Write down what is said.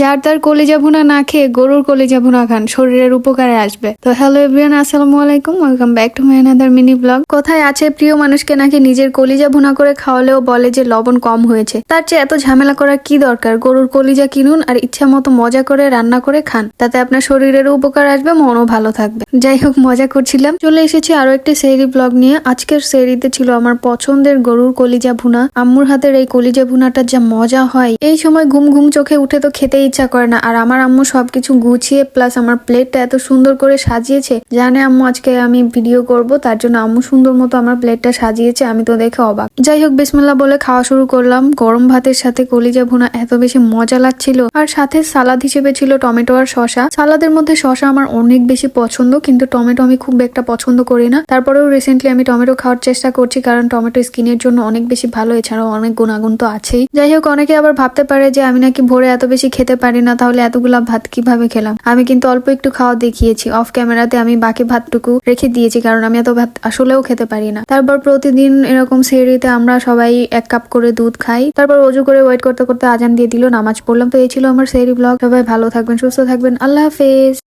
যার তার কলিজা ভুনা না খেয়ে গরুর কলিজা ভুনা খান, শরীরের উপকারে আসবে। তো হ্যালো এভরিওয়ান, আসসালামু আলাইকুম, welcome back to my another mini blog. কোথায় আছে প্রিয় মানুষকে নাকি নিজের কলিজা ভুনা করে খাওয়ালেও বলে যে লবণ কম হয়েছে। তার চেয়ে এত ঝামেলা করার কি দরকার? গরুর কলিজা কিনুন আর ইচ্ছা মতো মজা করে রান্না করে খান, তাতে আপনার শরীরের উপকার আসবে, মনও ভালো থাকবে। যাই হোক, মজা করছিলাম। চলে এসেছি আরো একটি সেহরি ব্লগ নিয়ে। আজকের সেহরিতে ছিল আমার পছন্দের গরুর কলিজা ভুনা। আম্মুর হাতের এই কলিজা ভুনাটা যা মজা হয়, এই সময় ঘুম ঘুম চোখে উঠে তো খেতে ইচ্ছা করে না। আর আমার আম্মু সবকিছু গুছিয়ে প্লাস আমার প্লেটটা এত সুন্দর করে সাজিয়েছে, জানে আম্মু আজকে আমি ভিডিও করব, তার জন্য আম্মু সুন্দর মতো আমার প্লেটটা সাজিয়েছে। আমি তো দেখে অবাক। যাই হোক, বিসমিল্লাহ বলে খাওয়া শুরু করলাম। গরম ভাতের সাথে কলিজা ভুনা এত বেশি মজা লাগছিল। আর সাথে সালাদ হিসেবে ছিল টমেটো আর শসা। সালাদের মধ্যে শসা আমার অনেক বেশি পছন্দ, কিন্তু টমেটো আমি খুব একটা পছন্দ করি না। তারপরেও রিসেন্টলি আমি টমেটো খাওয়ার চেষ্টা করছি, কারণ টমেটো স্কিনের জন্য অনেক বেশি ভালো, এছাড়াও অনেক গুণাগুণ তো আছেই। যাই হোক, অনেকে আবার ভাবতে পারে যে আমি নাকি ভোরে এত বেশি খেতে পারি না, তাহলে এতগুলা ভাত কিভাবে খেলাম। আমি কিন্তু অল্প একটু খাওয়া দেখিয়েছি, অফ ক্যামেরাতে আমি বাকি ভাতটুকু রেখে দিয়েছি, কারণ আমি এত ভাত আসলেও খেতে পারি না। তারপর প্রতিদিন এরকম সেহরিতে আমরা সবাই 1 কাপ করে দুধ খাই। তারপর অজু করে ওয়েট করতে করতে আজান দিয়ে দিল, নামাজ পড়লাম। তো এই ছিল আমার সেহরি ব্লগ। সবাই ভালো থাকবেন, সুস্থ থাকবেন, আল্লাহ হাফেজ।